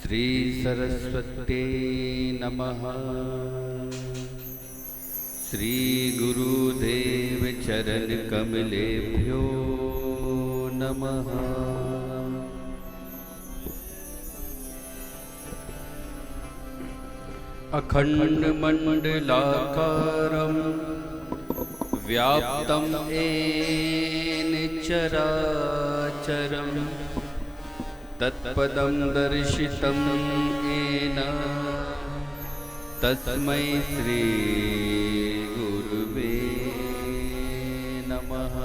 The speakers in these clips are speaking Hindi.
श्री सरस्वती नमः। श्री गुरुदेव चरण कमलेभ्यो नमः। अखंड मंडलाकारं व्याप्तं येन चराचरं तत्पदं दर्शितं येन तस्मै श्री गुरुवे नमः।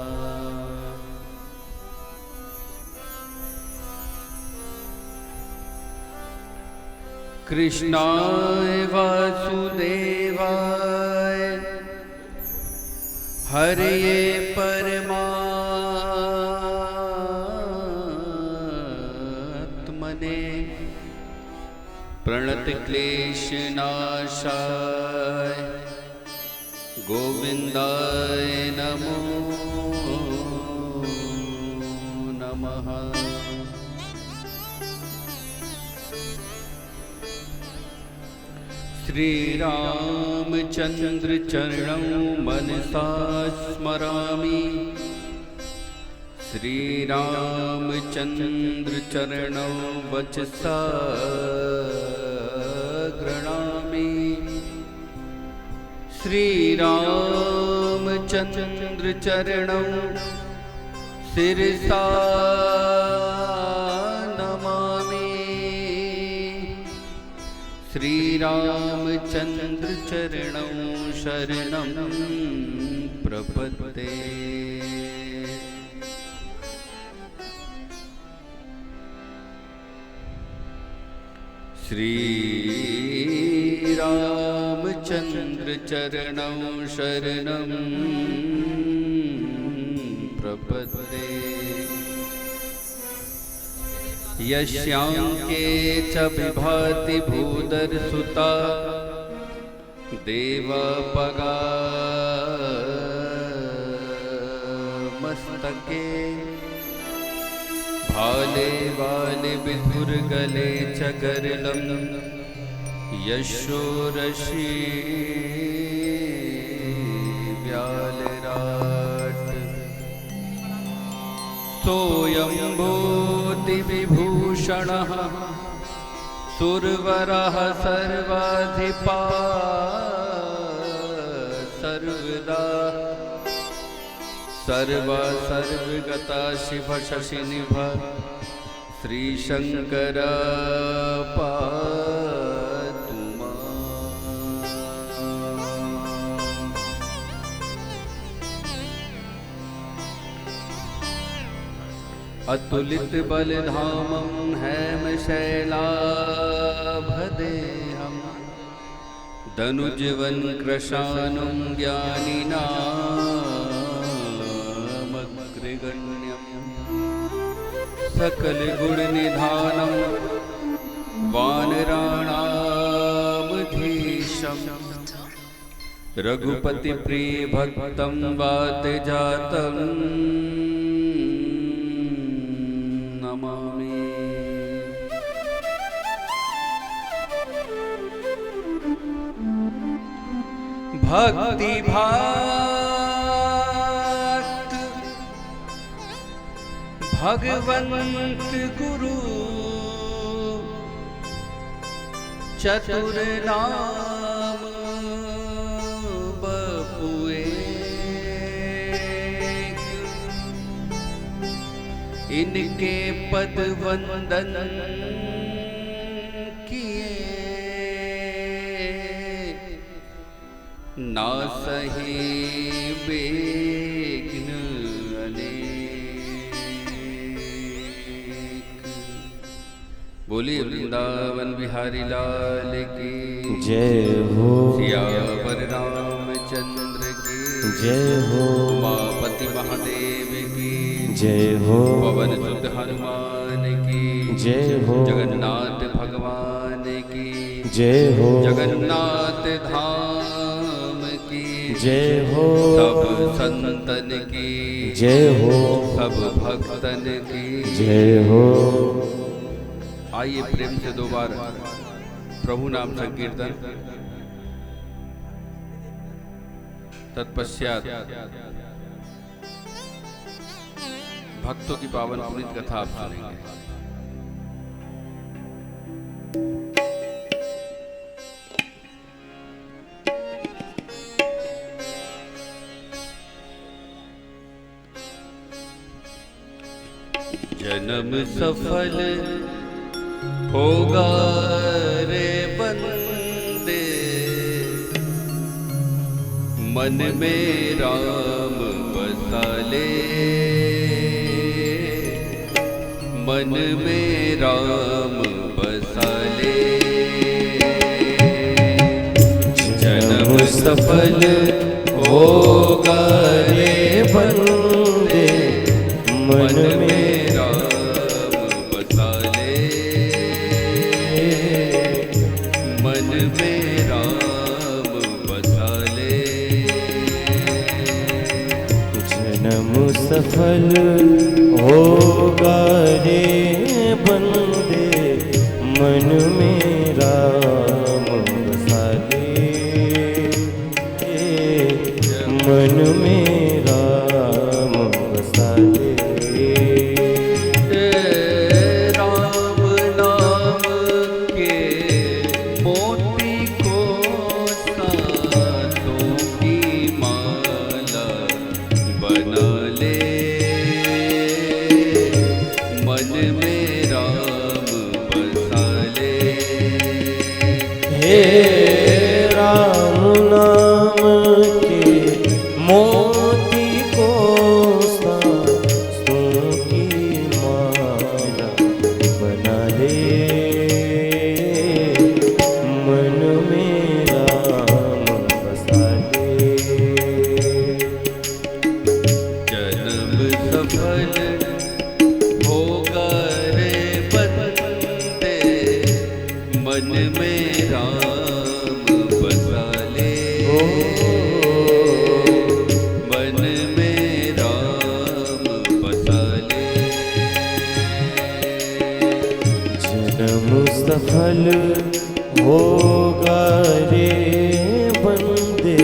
कृष्णाय वासुदेवाय हरये परमात्मने प्रणतक्लेशनाशाय गोविन्दाय नमो नमः। श्री रामचंद्र चरणं मनसा स्मरामि। श्री रामचंद्र चरणं वचसा गृणामि। श्री रामचंद्र चरणं शिरसा नमामि। श्री रामचंद्र चरणं शरणं प्रपद्ये। श्री रामचंद्र चरणं शरणं प्रपद्ये। यस्यांके च विभाति भूधरसुता देवपगा मस्तके भाले वाले विधुर्गले च गरलं यशोरशी व्यालराट। सोऽयं विभूषणः सुरवरः सर्वाधिपा सर्वदा सर्वगता शिव शशिनिभ श्रीशंकर पातु माम्। अतुलित बलधामं हेमशैलाभदेहं दनुजवन कृशानं ज्ञानिनामग्रगण्यं सकल गुण निधानं वानराणामधीशं रघुपति प्रिय भक्तं वातजातं नमामि। भक्ति भात भगवंत गुरु चतुर नाम बपुए। इनके पद वंदन किए ना सही विघ्न अनेक। बोलिए वृंदावन बिहारी लाल की जय हो। सियावर रामचंद्र की जय हो। उमापति महादेव की जय हो। पवन सुत हनुमान की जय हो। जगन्नाथ भगवान की जय हो। जगन्नाथ धाम की जय हो। सब संतन की जय हो। सब भक्तन की जय हो। आइए प्रेम से 2 बार प्रभु नाम संकीर्तन। तत्पश्चात भक्तों की पावन पुनीत कथा आप सुनेंगे। जन्म सफल होगा रे बंदे, मन में राम बसा ले, मन में राम बसा ले। जन्म सफल होगा रे बंदे, मन में सफल होगा रे बंदे, मन में राम बसा ले, मन में राम बसा ले। राम नाम के मोती को सांसों की माला बना ले, मन में राम बसा ले। हे राम नाम के मोती को सांसों की माला बना ले, मन में राम बसा ले। जन्म सफल होगा रे बंदे, मन में राम बसा ले, मन में राम बसा ले। जन्म सफल होगा रे बंदे,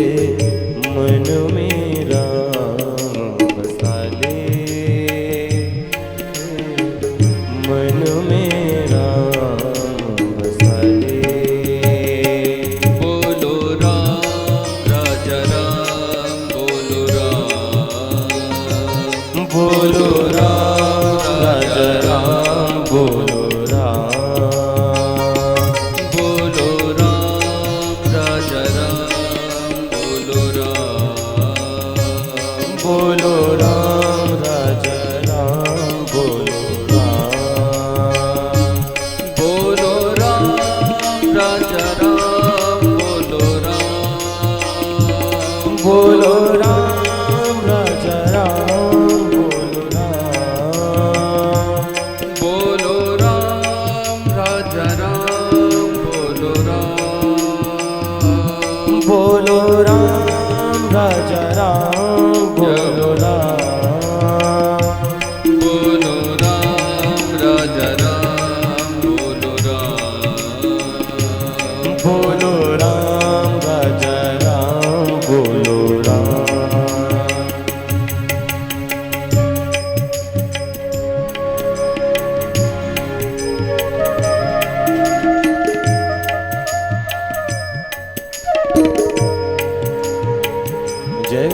मन में राम बसा ले, मन में राम बसा ले। बोलो राम राजा राम, बोलो राम, बोलो राम राजा राम, बोलो राम, बोलो राम राजा राम, बोलो राम, बोलो राम राजा राम, बोलो राम, बोलो राम राजा राम, बोलो राम, बोलो राम राजा राम, बोलो राम, बोलो राम राजा राम, बोलो राम, बोलो राम राजा राम, बोलो राम, बोलो राम राजा राम, बोलो राम, बोलो राम राजा राम, बोलो राम। जय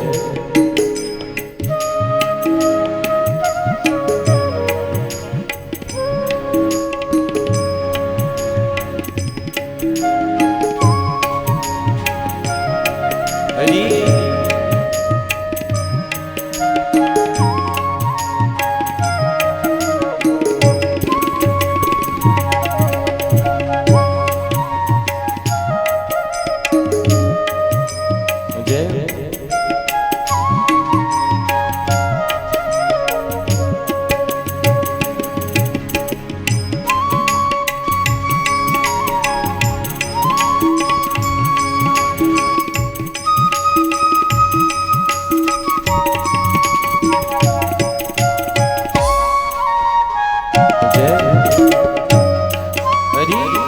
हरि। जय हरि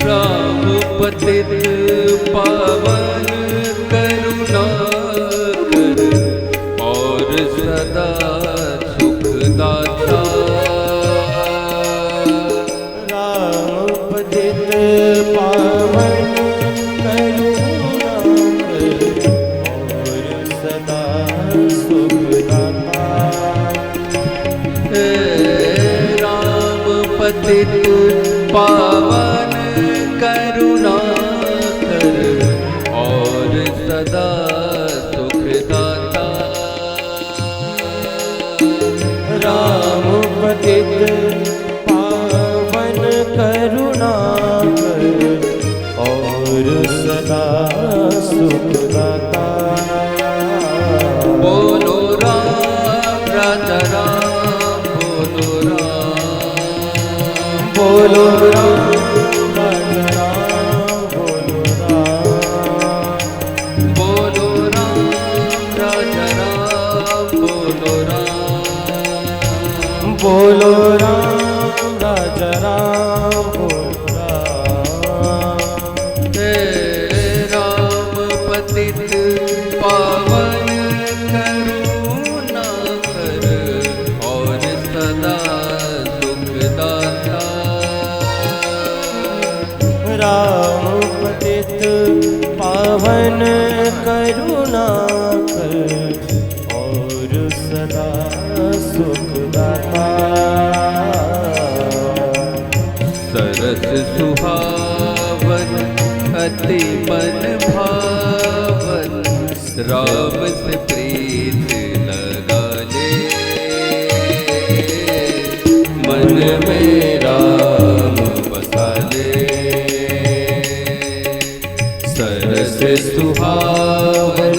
राम पतित पावन करुणा कर और सदा सुख दाता। राम पतित पावन करुणा कर और सदा सुख दाता। राम पतित पावन करुणा कर और सदा सुख दाता। राम पतित पावन करुणा कर और सदा सुख दाता। बोलो राम राजा राम, बोलो राम, बोलो राम राजा राम, बोलो राम, बोलो राम राजा राम, बोलो राम, बोलो राम राजा राम, बोलो राम। हे राम पतित पावन करुणा कर और सदा सुख दाता। राम पतित पावन करुणा कर और सदा सुख दाता। सरस सुहावन अति मन भावन, राम से प्रीत लगा ले। मन में राम बसा ले। सरस सुहावन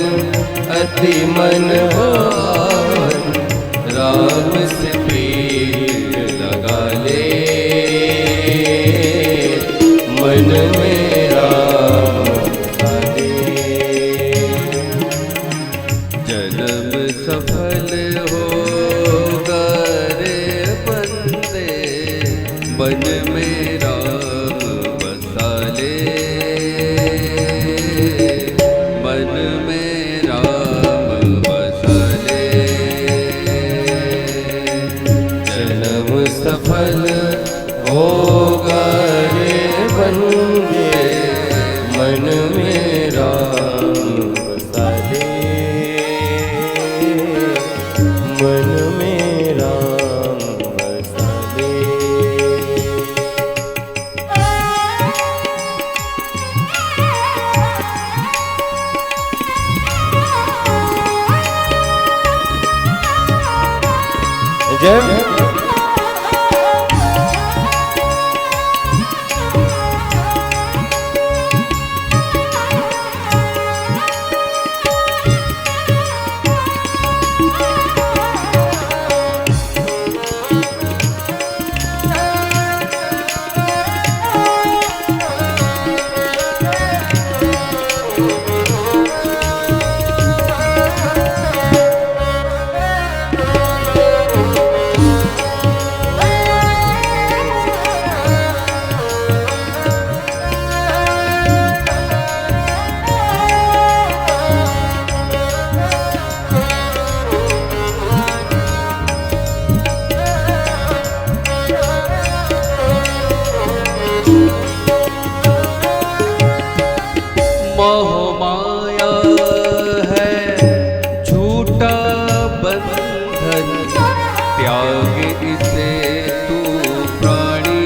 अति मन भावन, राम से प्रीत लगा ले। मन में राम बसा ले। जन्म सफल होगा रे बंदे, मन में राम बसा ले। मन में राम बसा ले। जन्म सफल होगा रे बंदे, मन में राम बसा ले। मन में राम बसा ले। जय मोह माया है झूठा बंधन, त्याग इसे तू प्राणी।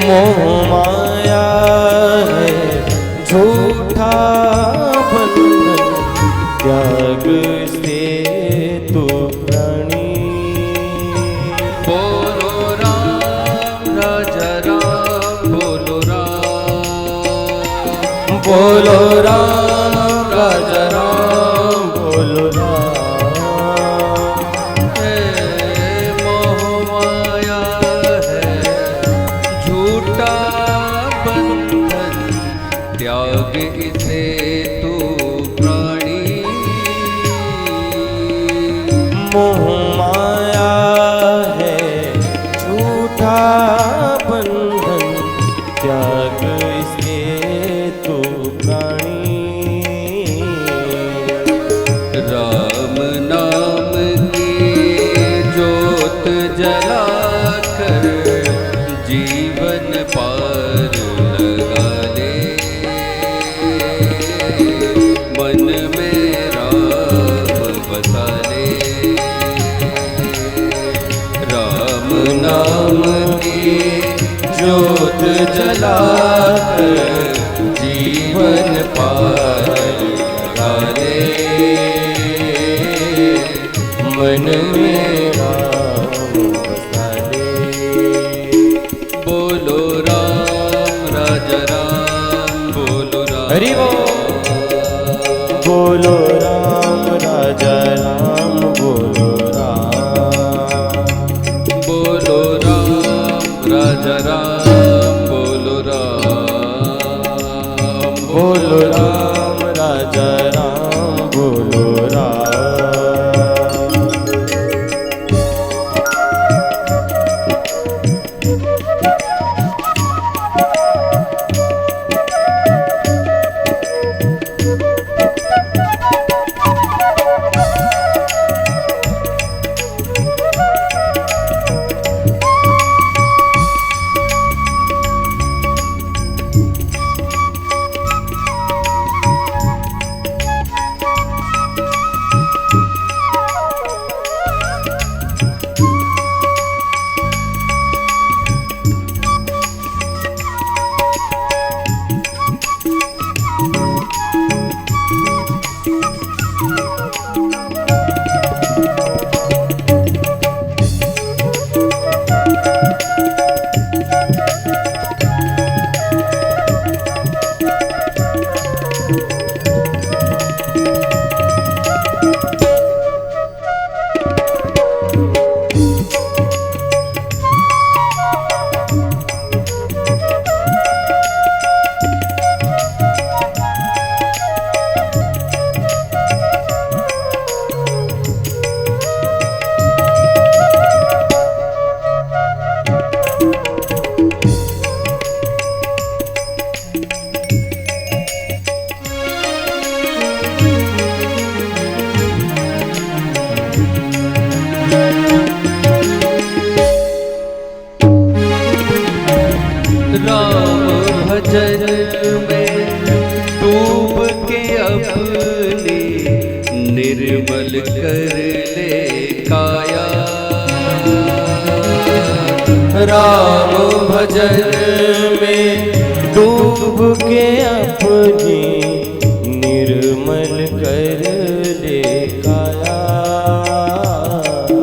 मोह माया है झूठा बंधन, त्याग से तू प्राणी। बोलो राम राजा राम, बोलो राम, बोलो राम राजा राम, बोलो राम। हे मोह माया है झूठा बंधन, त्याग इसे तू प्राणी। मोह माया है झूठा बंधन, त्याग से तू प्राणी। राम नाम की ज्योत जलाकर जीवन पार लगा ले, मन में राम बसा ले। राम नाम की ज्योत जलाकर जीवन पार लगा ले, मन में राम बसा ले। बोलो राम राजा राम, बोलो राम। हरि बोलो राम राजा राम, बोलो राम। बोलो राम राजा राम, बोलो राम। बोलो राम राजा राम, बोलो राम। राम भजन में डूब के अपनी निर्मल कर ले काया। राम भजन में डूब के अपनी निर्मल कर ले काया।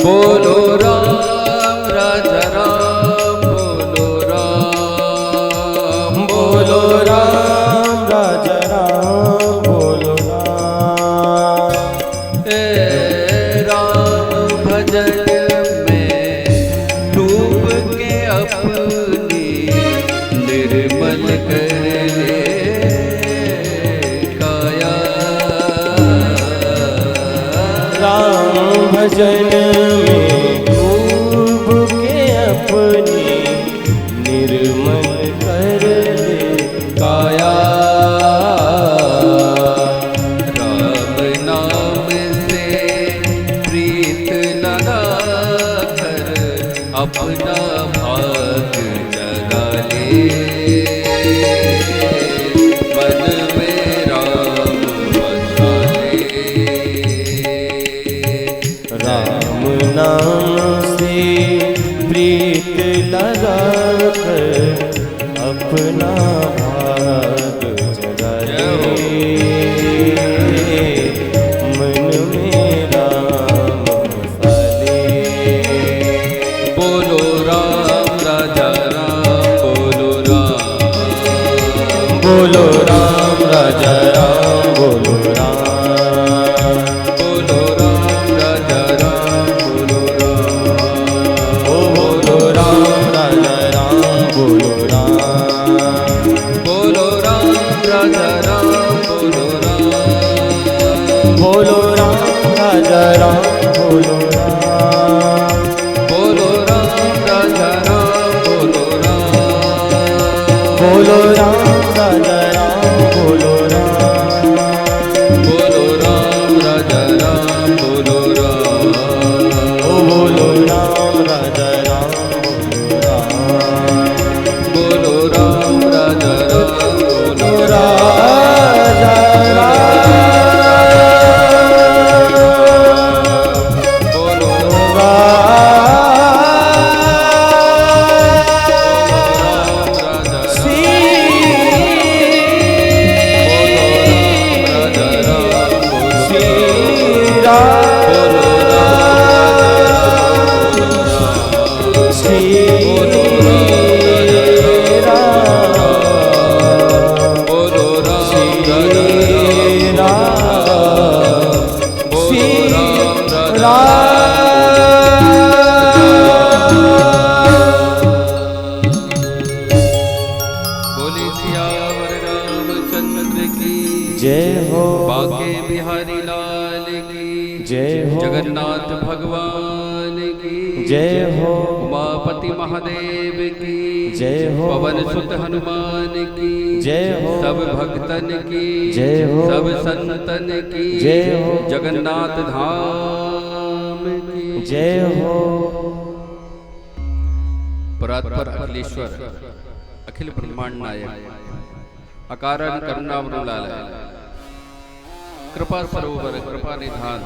बोलो राम राजा राम, बोलो राम। बोलो राम राजा राम, बोलो राम। राम भजन में डूब के अपनी निर्मल कर ले काया। राम भजन में डूब के अपनी निर्मल कर ले काया। राम नाम से प्रीत लगा कर अपना भाग जगा ले, मन में राम बसा ले। राम नाम से प्रीत लगा कर अपना भाग जगा दे, मन में राम बसाले। बोलो राम राजा राम, बोलो राम, बोलो राम राजा राम, बोलो राम, बोलो राम राजा राम, बोलो राम, ओ बोलो राम राजा राम, बोलो राम, बोलो राम राजा राम, बोलो राम, बोलो राम राजा राम, बोलो राम, बोलो राम राजा राम, बोलो राम, बोलो राम राजा राम, बोलो राम, बोलो राम राजा राम, बोलो राम, ओ बोलो राम राजा राम, बोलो राम, बोलो राम राजा राम, बोलो राजा बोलो बोले सियावर रामचंद्र की जय हो, बाके बिहारी लाल की जय हो, जगन्नाथ भगवान की जय हो, उमापति महादेव की जय हो, पवन सुत हनुमान की जय हो, सब भक्तन की जय हो, सब संतन की जय हो, जगन्नाथ धाम की जय हो। परात्पर अखिलेश्वर अखिल ब्रह्मांड नायक अकारण करुणावरुलालय कृपा सरोवर कृपा निधान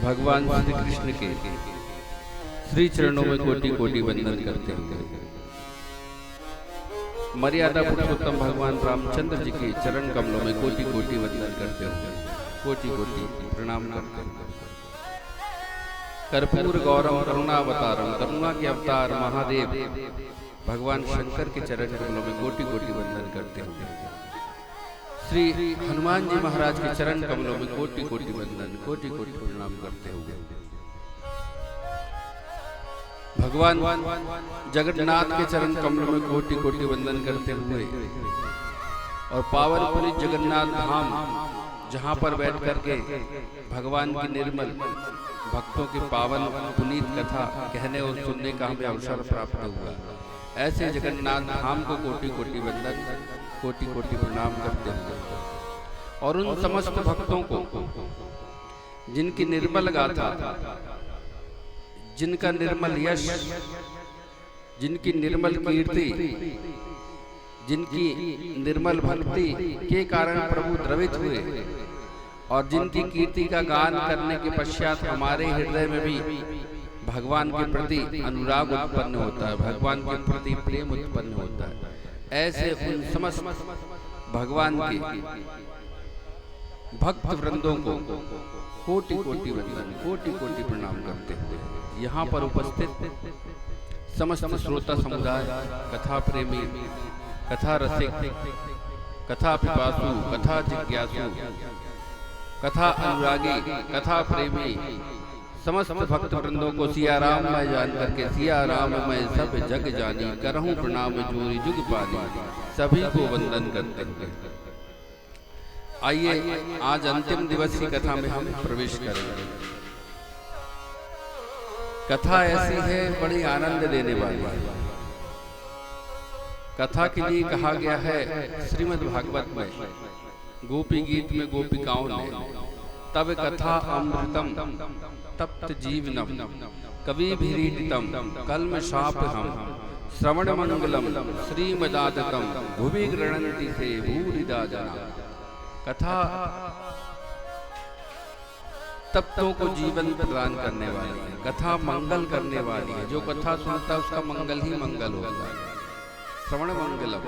भगवान श्री कृष्ण के श्री चरणों में कोटि कोटि वंदन करते हुए मर्यादा पुरुषोत्तम भगवान रामचंद्र जी के चरण कमलों में कोटि कोटि वंदन करते हुए कोटि कोटि प्रणाम करते हुए कर्पूर गौरम करुणावतारम करुणा के अवतार महादेव भगवान शंकर के चरण कमलों में कोटि कोटि वंदन करते हुए श्री हनुमान जी महाराज के चरण कमलों में कोटि कोटि वंदन कोटि कोटि प्रणाम करते हुए भगवान जगन्नाथ के चरण कमलों में कोटि कोटि वंदन करते हुए और पावन पुरी जगन्नाथ धाम जहां पर बैठ करके भगवान की निर्मल भक्तों की पावन पुनीत कथा कहने और सुनने का हमें अवसर प्राप्त हुआ। ऐसे जगन्नाथ धाम को कोटि कोटि वंदन कोटि कोटि प्रणाम करते हुए और उन समस्त भक्तों को जिनकी निर्मल गाथा, जिनका निर्मल यश, जिनकी निर्मल कीर्ति, जिनकी निर्मल भक्ति के कारण प्रभु द्रवित हुए और जिनकी कीर्ति का गान करने के पश्चात हमारे हृदय में भी भगवान के प्रति अनुराग उत्पन्न होता है, भगवान के प्रति प्रेम उत्पन्न होता है। ऐसे उन समस्त भगवान के भक्त वृंदों को कोटि कोटि वंदन कोटि कोटि प्रणाम करते हुए यहाँ पर उपस्थित समस्त श्रोता समुदाय, कथा प्रेमी, कथा रसिक, कथा पिपासु, कथा जिज्ञासु, कथा अनुरागी, कथा प्रेमी समस्त भक्त वृंदों को सिया राम मैं जान करके सिया राम मैं सब जग जानी करहूं प्रणाम जोरी जुग पानी सभी को वंदन करते हुए आइए आज अंतिम दिवस की कथा में हम प्रवेश करेंगे। कथा ऐसी है बड़ी आनंद देने वाली है। कथा के लिए कहा गया है श्रीमद् भागवत में, गोपी गीत में गोपिकाओं ने तब कथा अमृतम तप्त जीवनम कविभिरीडितम कल्म शाप हम श्रवण मंगलम श्रीमदादतम भुवि गृणन्ति से भूरिदा जना। कथा तप्तों को जीवन प्रदान करने वाली है, कथा मंगल करने वाली है। जो कथा सुनता है उसका मंगल ही मंगल होगा। श्रवण मंगलम।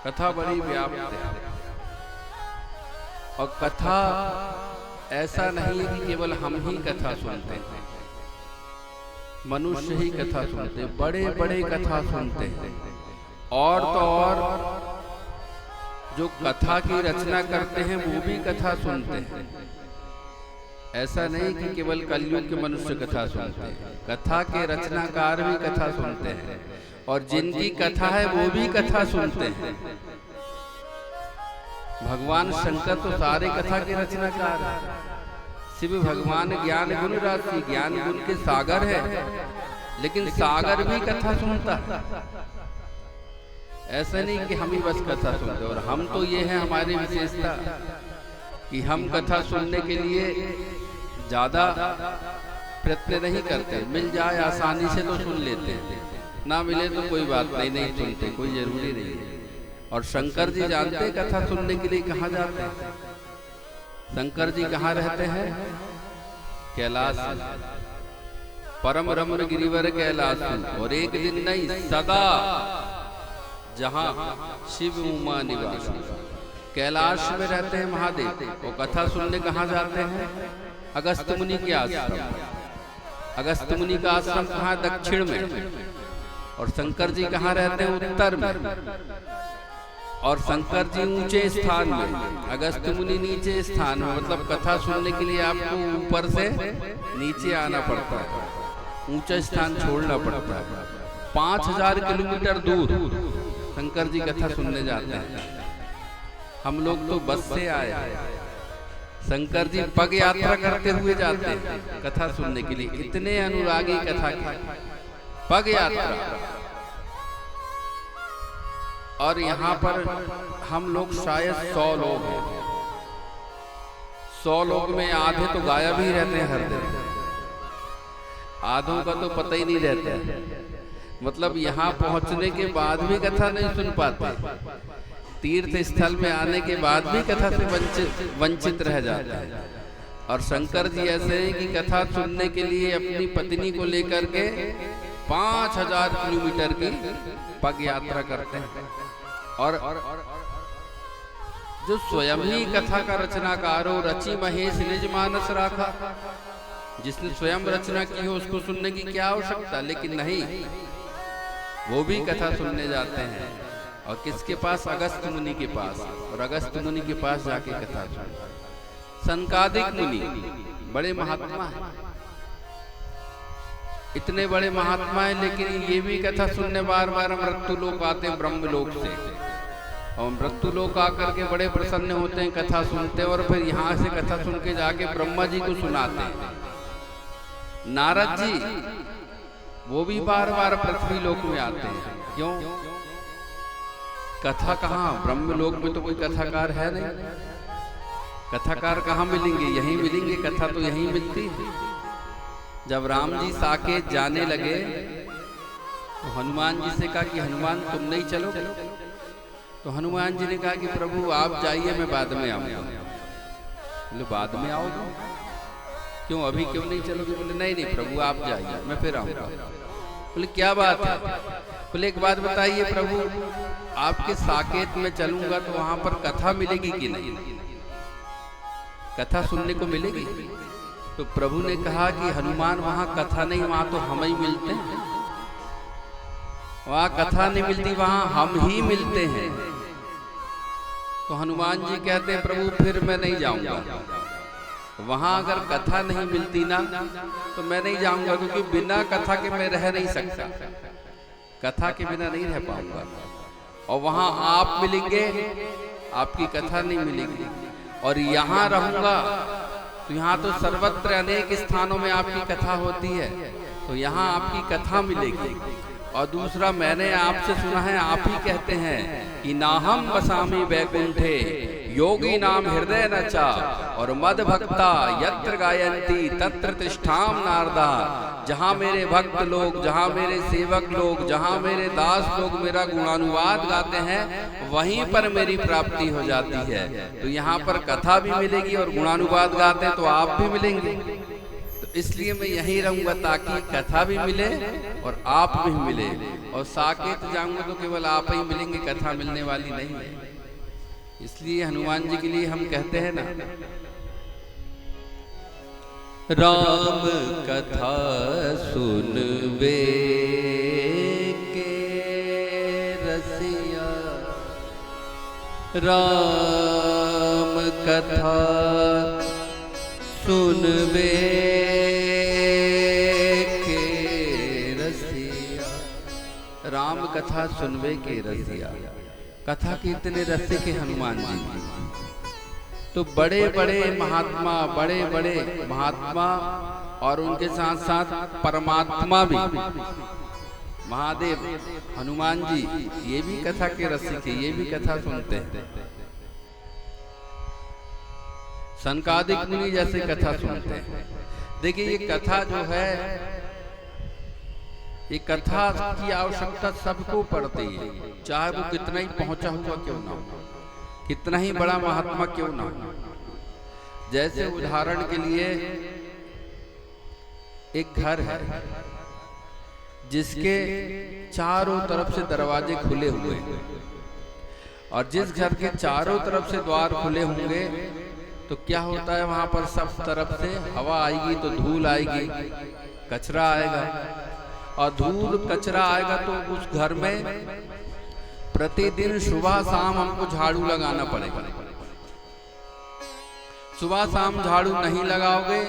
कथा बड़ी व्याप्त है और कथा ऐसा नहीं है कि केवल हम ही कथा सुनते हैं, मनुष्य ही कथा सुनते हैं, बड़े बड़े कथा सुनते हैं। और तो और जो कथा की रचना करते हैं वो भी कथा सुनते हैं। ऐसा नहीं कि केवल कलयुग के मनुष्य कथा सुनते हैं, कथा के रचनाकार भी कथा सुनते हैं और जिनकी कथा है वो भी कथा सुनते हैं। भगवान शंकर तो सारे कथा के रचनाकार हैं। शिव भगवान ज्ञान गुण राशि, ज्ञान गुण के सागर है, लेकिन सागर भी कथा सुनता है। ऐसा नहीं कि हम ही बस कथा सुनते। और हम तो ये है हमारी विशेषता कि हम कथा सुनने के लिए ज्यादा प्रयत्न नहीं करते, मिल जाए आसानी से तो सुन लेते हैं, ना मिले तो कोई बात नहीं, नहीं सुनते, कोई जरूरी नहीं है। और शंकर जी जानते कथा सुनने के लिए कहाँ जाते हैं। शंकर जी कहाँ रहते हैं? कैलाश, परम रमण गिरिवर कैलाश। और एक दिन नहीं, सदा जहाँ शिव उमा निवास, कैलाश में रहते हैं महादेव। वो कथा सुनने कहाँ जाते हैं? अगस्त मुनि के आश्रम। अगस्त मुनि का आश्रम कहाँ? दक्षिण में। और शंकर जी कहाँ रहते हैं? उत्तर में। और शंकर जी ऊंचे स्थान में, अगस्त मुनि नीचे स्थान में। मतलब कथा सुनने के लिए आपको ऊपर से नीचे आना पड़ता है, ऊंचा स्थान छोड़ना पड़ता है। 5000 किलोमीटर दूर शंकर जी कथा सुनने जाते हैं। हम लोग तो बस से आए, शंकर जी पग यात्रा करते हुए जाते हैं कथा सुनने के लिए। इतने अनुरागी कथा के, पग यात्रा। और यहाँ पर हम लोग शायद 100 लोग हैं। 100 लोग में आधे तो गायब ही रहते हैं हर दिन, आधों का तो पता ही नहीं रहता है। मतलब यहाँ पहुँचने के बाद भी कथा नहीं सुन पाते, तीर्थ स्थल में आने के बाद भी कथा से वंचित रह जाता है। और शंकर जी ऐसे हैं कि कथा सुनने के लिए अपनी पत्नी को लेकर के 5000 किलोमीटर की पग यात्रा करते हैं। और जो स्वयं ही कथा का रचनाकार हो, रची महेश निज मानस राखा, जिसने स्वयं रचना की हो उसको सुनने की क्या आवश्यकता। लेकिन नहीं, वो भी कथा सुनने जाते हैं। और किसके पास? अगस्त मुनि के पास। और अगस्त मुनि के पास जाके कथा सुनते। सनकादिक मुनि बड़े महात्मा हैं, इतने बड़े महात्मा हैं, लेकिन ये भी कथा सुनने बार बार मृत्यु लोक आते हैं ब्रह्मलोक से। और मृत्यु लोक आकर के बड़े प्रसन्न होते हैं, कथा सुनते हैं और फिर यहाँ से कथा सुन के जाके ब्रह्मा जी को सुनाते हैं। नारद जी वो भी बार बार पृथ्वी लोक में आते हैं। क्यों? कथा कहाँ? ब्रह्मलोक में तो कोई कथाकार है नहीं। कथाकार कहाँ मिलेंगे? यहीं मिलेंगे, कथा तो यहीं मिलती है। जब राम जी साकेत जाने लगे तो हनुमान जी से कहा कि हनुमान तुम नहीं चलोगे? तो हनुमान जी ने कहा कि प्रभु आप जाइए, मैं बाद में आऊंगा। बोले बाद में आओगे? क्यों, अभी क्यों नहीं चलोगे? बोले नहीं नहीं प्रभु आप जाइए, मैं फिर आऊंगा। बोले क्या बात है? बोले एक बात बताइए प्रभु, आपके साकेत में चलूंगा तो वहां पर कथा मिलेगी कि नहीं? कथा सुनने को मिलेगी? तो प्रभु ने कहा कि हनुमान वहां कथा नहीं, वहां तो हम ही मिलते हैं। वहां कथा नहीं मिलती, वहां हम ही मिलते हैं। तो हनुमान जी कहते हैं प्रभु फिर मैं नहीं जाऊंगा। वहां अगर कथा नहीं मिलती ना तो मैं नहीं जाऊंगा, क्योंकि बिना कथा के मैं रह नहीं सकता, कथा के बिना नहीं रह पाऊंगा। और वहां आप मिलेंगे, आपकी कथा नहीं मिलेगी। और यहाँ रहूंगा तो यहाँ तो सर्वत्र अनेक स्थानों में आपकी कथा होती है, तो यहाँ आपकी कथा मिलेगी। और दूसरा, मैंने आपसे सुना है, आप ही कहते हैं कि नाहम वसामि वैकुंठे योगी नाम हृदय नचा, और मद भक्ता यत्र गायंती तत्र तिष्ठाम नारदा। जहाँ मेरे भक्त लोग, जहाँ मेरे सेवक लोग, जहाँ मेरे दास लोग मेरा गुणानुवाद गाते हैं, वहीं पर मेरी प्राप्ति हो जाती है। तो यहाँ पर कथा भी मिलेगी और गुणानुवाद गाते हैं तो आप भी मिलेंगे। तो इसलिए मैं यहीं रहूंगा ताकि कथा भी मिले और आप भी मिले, और साकेत जाऊंगा तो केवल आप ही मिलेंगे, कथा मिलने वाली नहीं है। इसलिए हनुमान जी के लिए हम कहते हैं ना, राम कथा सुनबे के रसिया, राम कथा सुनबे के रसिया, राम कथा सुनबे के रसिया। कथा के इतने रसिक के हनुमान जी, तो बड़े बड़े महात्मा और उनके साथ साथ परमात्मा भी, महादेव हनुमान जी ये भी कथा के रसिक है, ये भी कथा सुनते हैं। सनकादिक मुनि जैसे कथा सुनते हैं। देखिए ये कथा जो है, ये कथा की आवश्यकता सबको पड़ती है, चाहे वो कितना ही पहुंचा हुआ क्यों ना हो, कितना ही बड़ा महात्मा क्यों ना हो। जैसे उदाहरण के लिए एक घर है जिसके चारों तरफ से दरवाजे खुले हुए हैं, और जिस घर के चारों तरफ से द्वार खुले होंगे तो क्या होता है, वहां पर सब तरफ से हवा आएगी तो धूल आएगी, कचरा आएगा, और धूल कचरा आएगा तो उस घर में प्रतिदिन सुबह शाम हमको झाड़ू लगाना पड़ेगा। सुबह शाम झाड़ू नहीं लगाओगे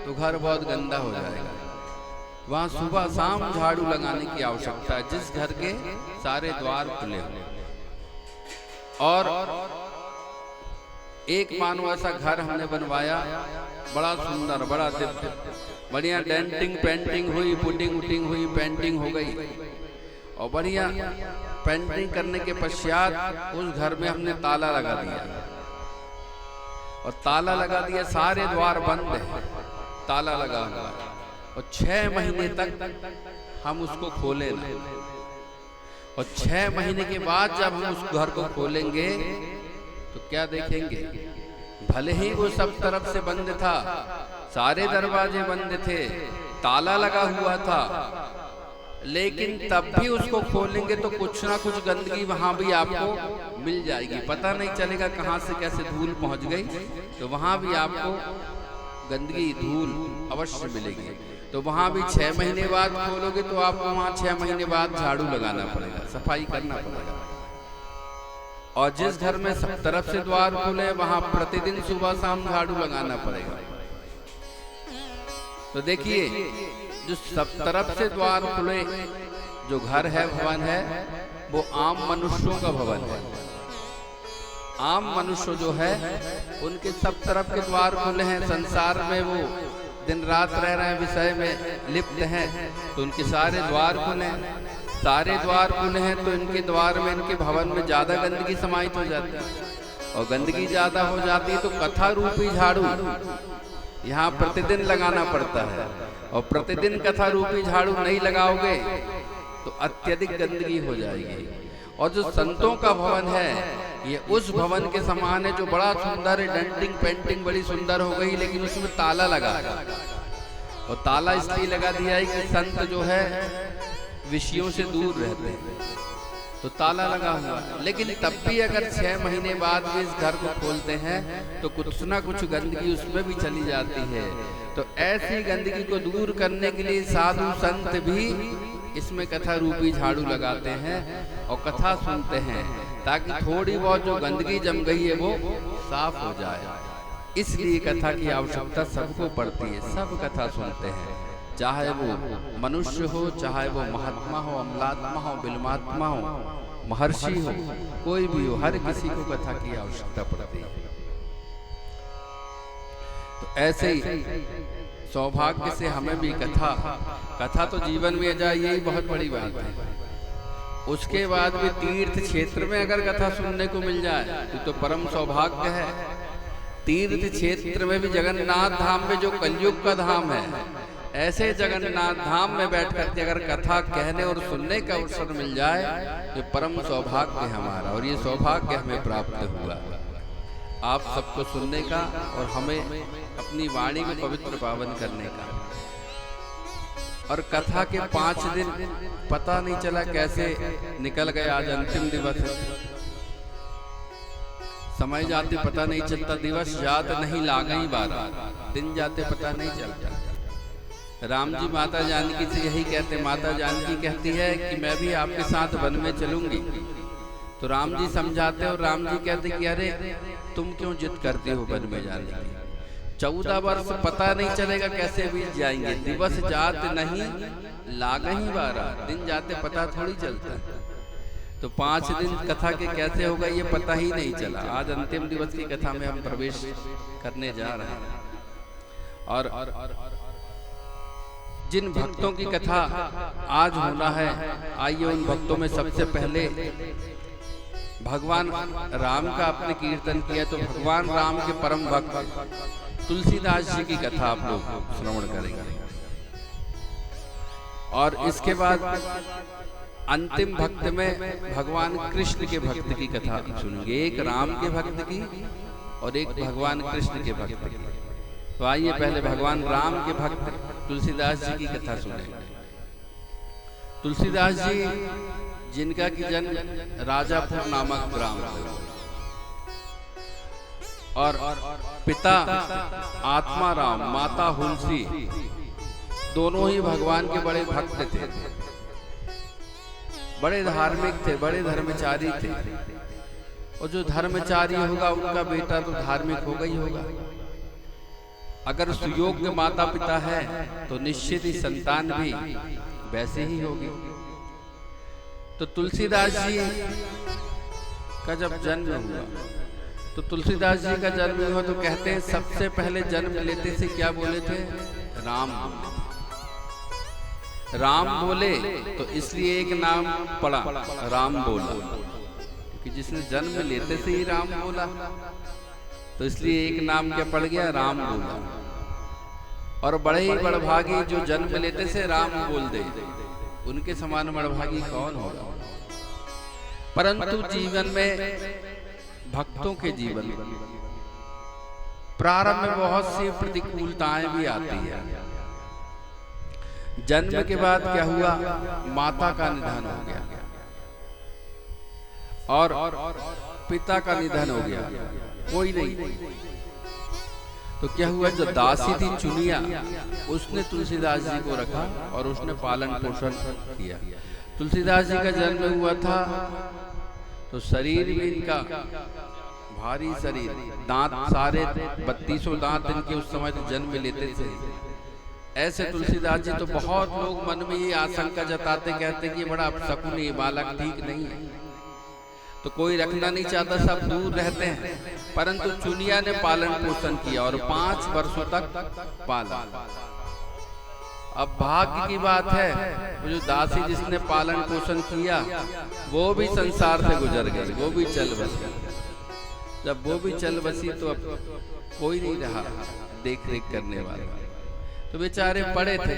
तो घर बहुत गंदा हो जाएगा। वहां सुबह शाम झाड़ू लगाने की आवश्यकता है, जिस घर के सारे द्वार खुले हों। और एक मानो ऐसा घर हमने बनवाया, बड़ा सुंदर, बड़ा दिव्य, बढ़िया डेंटिंग पेंटिंग हुई, पुटिंग उटिंग हुई, पेंटिंग हो गई, और बढ़िया पेंटिंग करने के पश्चात उस घर में हमने ताला लगा दिया, और ताला लगा दिया, सारे द्वार बंद है, ताला लगा हुआ, और 6 महीने तक हम उसको खोले ना, और 6 महीने के बाद जब हम उस घर को खोलेंगे तो क्या देखेंगे, भले ही वो सब तरफ से बंद था, सारे दरवाजे बंद थे, ताला लगा हुआ था, लेकिन तब भी उसको खोलेंगे तो कुछ ना कुछ गंदगी वहां भी आपको मिल जाएगी। पता नहीं चलेगा कहां से कैसे धूल पहुंच गई, तो वहां भी आपको गंदगी धूल अवश्य मिलेगी। तो वहां भी 6 महीने बाद खोलोगे तो आपको वहां 6 महीने बाद झाड़ू लगाना पड़ेगा, सफाई करना पड़ेगा। और जिस घर में सब तरफ से द्वार खुले वहां प्रतिदिन सुबह शाम झाड़ू लगाना पड़ेगा। तो देखिए जो सब तरफ से द्वार खुले जो घर है, भवन है, वो आम मनुष्यों का भवन है। आम मनुष्य जो है उनके सब तरफ के द्वार खुले हैं, संसार में वो दिन रात रह रहे हैं, विषय में लिप्त हैं, तो उनके सारे द्वार खुले हैं। सारे द्वार खुले हैं तो इनके द्वार में, इनके भवन में ज्यादा गंदगी समाहित हो जाती है, और गंदगी ज्यादा हो जाती है तो कथा रूपी झाड़ू यहाँ प्रतिदिन लगाना पड़ता है। और प्रतिदिन कथा रूपी झाड़ू नहीं लगाओगे तो अत्यधिक गंदगी हो जाएगी। और जो संतों का भवन है ये उस भवन के समान है जो बड़ा सुंदर है, डेंटिंग पेंटिंग बड़ी सुंदर हो गई, लेकिन उसमें ताला लगा, और ताला इसलिए लगा दिया है कि संत जो है विषयों से दूर रहते हैं, तो ताला लगा हुआ। लेकिन तब भी अगर 6 महीने बाद भी इस घर को खोलते हैं तो कुछ ना कुछ गंदगी उसमें भी चली जाती है। तो ऐसी गंदगी को दूर करने के लिए साधु संत भी इसमें कथा रूपी झाड़ू लगाते हैं और कथा सुनते हैं, ताकि थोड़ी बहुत जो गंदगी जम गई है वो साफ हो जाए। इसलिए कथा की आवश्यकता सबको पड़ती है, सब कथा सुनते हैं, चाहे वो मनुष्य हो, चाहे वो महात्मा हो, अमलात्मा हो, बिल्वात्मा हो, महर्षि हो, कोई भी हो, हर किसी को कथा की आवश्यकता पड़ती है। तो ऐसे ही सौभाग्य से हमें भी कथा तो जीवन में जाए, यही बहुत बड़ी बात है। उसके बाद भी तीर्थ क्षेत्र में अगर कथा सुनने को मिल जाए तो परम सौभाग्य है। तीर्थ क्षेत्र में भी जगन्नाथ धाम में जो कलयुग का धाम है, ऐसे जगन्नाथ धाम में बैठ करके अगर कथा कहने और सुनने का अवसर मिल जाए तो परम सौभाग्य है हमारा, और ये सौभाग्य हमें प्राप्त हुआ आप सबको सुनने का और हमें अपनी वाणी को पवित्र पावन करने का। और कथा के 5 दिन पता नहीं चला कैसे निकल गए। आज अंतिम दिवस है, समय जाते पता नहीं चलता, दिवस जात नहीं लागई बारा, दिन जाते पता नहीं चलता। राम जी माता जानकी से यही कहते, माता जानकी कहती है कि मैं भी आपके साथ वन में चलूंगी। तो राम जी समझाते और राम जी कहते कि अरे तुम क्यों जिद करती हो वन में जाने की, 14 वर्ष पता नहीं चलेगा कैसे बीत जाएंगे, दिवस जात नहीं लागई बारा, दिन जाते पता थोड़ी चलता है। तो 5 दिन कथा के कैसे होगा ये पता ही नहीं चला। आज अंतिम दिवस की कथा में हम प्रवेश करने जा रहे हैं और जिन भक्तों की कथा आज होना है, आइए उन भक्तों में सबसे पहले भगवान राम का आपने कीर्तन किया, तो भगवान राम के परम भक्त तुलसीदास जी की कथा आप लोग श्रवण करेंगे। और इसके बाद अंतिम भक्त में भगवान कृष्ण के भक्त की कथा सुनेंगे, एक राम के भक्त की और एक भगवान कृष्ण के भक्त की। तो आइए पहले भगवान राम के भक्त तुलसीदास जी की कथा सुनेंगे। तुलसीदास जी जिनका की जन्म राजापुर नामक ग्राम है और पिता आत्मा राम, माता हुलसी, दोनों ही भगवान के बड़े भक्त थे, बड़े धार्मिक थे, बड़े धर्मचारी थे। और जो धर्मचारी होगा उनका बेटा तो धार्मिक होगा ही होगा। अगर सुयोग्य माता पिता है तो निश्चित ही संतान भी वैसे ही होगी। तो तुलसीदास जी का जब जन्म हुआ, तो तुलसीदास जी का जन्म हुआ तो कहते हैं सबसे पहले जन्म लेते से क्या बोले थे, राम। राम बोले तो इसलिए एक नाम पड़ा, राम बोला, क्योंकि जिसने जन्म लेते से ही राम बोला तो इसलिए एक नाम क्या पड़ गया, राम बोला। और बड़े ही बड़भागी जो जन्म लेते से राम बोल दे, उनके समान बड़भागी कौन होगा। परंतु जीवन में, भक्तों के जीवन में प्रारंभ में बहुत सी प्रतिकूलताएं भी आती है। जन्म के बाद क्या हुआ, माता का निधन हो गया और पिता का निधन हो गया, कोई नहीं। तो क्या हुआ, जो दासी थी चुनिया, उसने तुलसीदास जी को रखा और उसने पालन पोषण किया। तुलसीदास जी का जन्म हुआ था तो शरीर भी इनका भारी शरीर, दांत सारे 32 दांत इनके उस समय तो जन्म लेते थे। ऐसे तुलसीदास जी तो बहुत लोग मन में ये आशंका जताते, कहते कि बड़ा अपशकुन, ये बालक ठीक नहीं है, तो कोई रखना नहीं चाहता, सब दूर रहते हैं। परंतु चुनिया ने पालन पोषण किया और 5 वर्षों तक पाला। अब भाग्य की बात है, वो जो दासी जिसने पालन पोषण किया वो भी संसार से गुजर गई, वो भी चल बसी। जब वो भी चल बसी तो अब कोई नहीं रहा देख रेख करने वाला, तो बेचारे पड़े थे,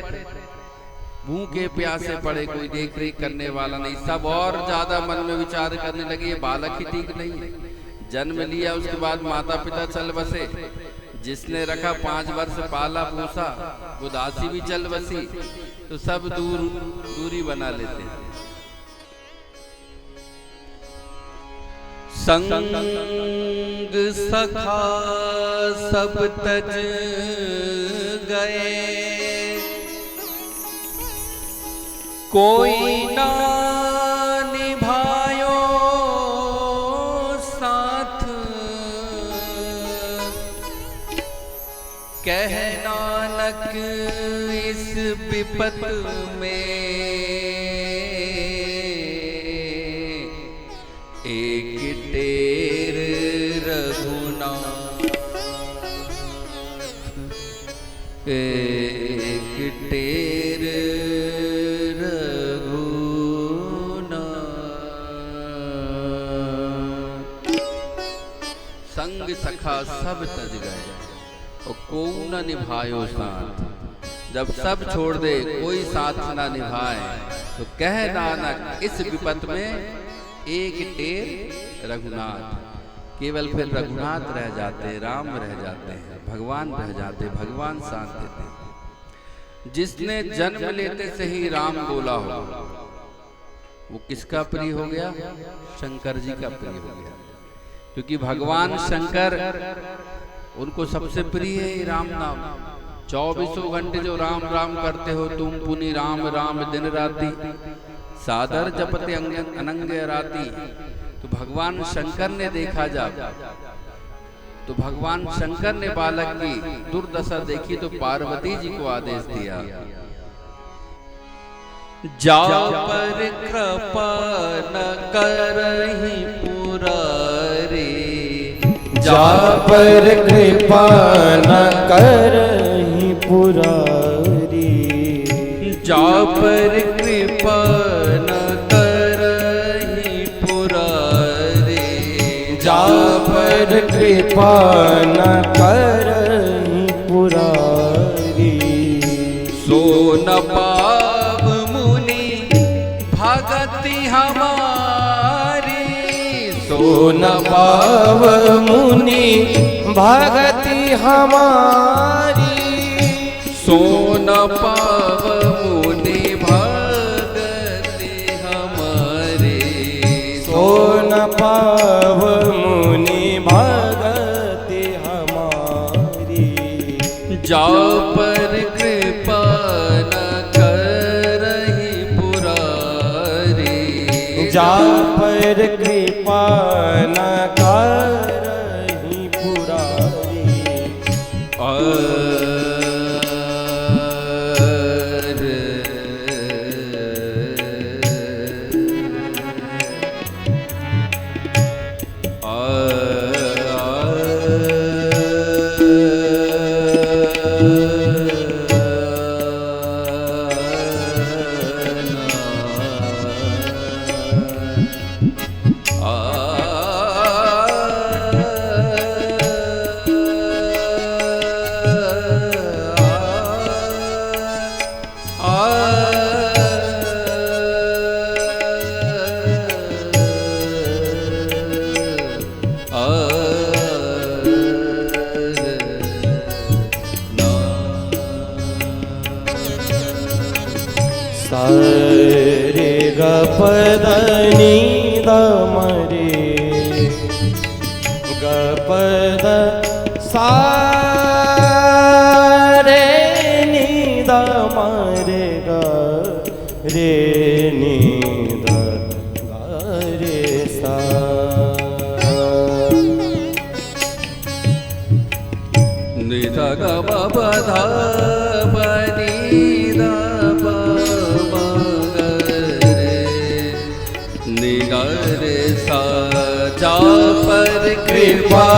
भूखे प्यासे पड़े, कोई देख रेख करने वाला नहीं। सब और ज्यादा मन में विचार करने लगे, ये बालक ही ठीक नहीं है। जन्म लिया, उसके बाद माता पिता चल बसे, जिसने रखा 5 वर्ष पाला पोसा वो दासी भी चल बसी, तो सब दूरी बना लेते हैं। संग सखा सब तज गए, कोई ना निभायो साथ, कह नानक इस विपत में एक टेर रघुनाथ, एक टेर रघुनाथ। संग सखा सब तज गए और को न निभायो साथ। जब सब छोड़ दे, कोई साथ ना निभाए, तो कह नानक इस विपत में एक टेर रघुनाथ। केवल फिर रघुनाथ रह जाते, राम रह जाते हैं, भगवान रह जाते, भगवान साथ देते हैं। जिसने जन्म लेते से ही राम बोला हो, वो किसका प्रिय हो गया? शंकर जी का प्रिय हो गया। क्योंकि भगवान शंकर उनको सबसे प्रिय है राम नाम। 24 घंटे जो राम राम करते हो तुम, पुनि राम राम दिन राती, सादर जपते अनंग राती। तो भगवान शंकर ने देखा जब, तो भगवान शंकर ने बालक की दुर्दशा देखी तो पार्वती जी को आदेश दिया, जा पर कृपा न करहि पुरारी, जा पर कृपा न करहि पुरारी, जा पर कृपा न करहि पुरारी, जा पर कृपा न करहि पुरारी। सो न पाव मुनि भगति हमारी, सो न पाव मुनि भगति हमारी, सो न पाव मुनि भगति हमारी, सो न पाव मुनि भगति हमारी। जा पर कृपा न करहि पुरारी, जा पर कृपा न करहि पुरारी। रे ग प ध नि ध म रे ग प ध सा रे नि ध म रे ग रे नि ध ग रे सा। नि ध ग प प ध प नि ध प म ग रे नि ग रे सा। जा पर कृपा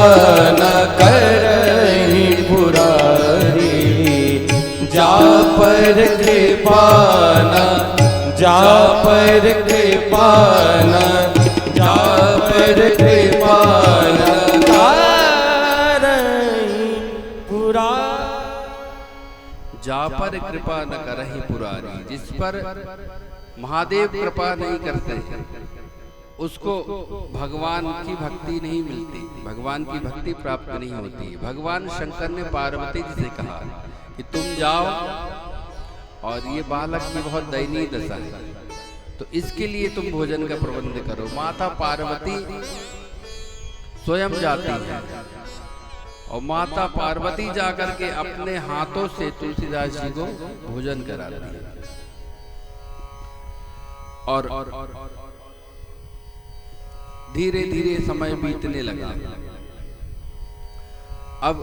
न करहि पुरारी, जा पर कृपा न, जा पर कृपा न, जा पर कृपा न करहि पुरारी। जा पर कृपा न करहि पुरारी, जिस पर महादेव कृपा नहीं करते उसको भगवान की भक्ति नहीं मिलती, भगवान की भक्ति प्राप्त नहीं होती। भगवान शंकर ने पार्वती जी से कहा कि तुम जाओ और ये बालक की बहुत दयनीय दशा है, तो इसके लिए तुम भोजन का प्रबंध करो। माता पार्वती स्वयं जाती है और माता पार्वती जाकर के अपने हाथों से तुलसीदास जी को भोजन कराती है। और धीरे धीरे समय बीतने लगा। अब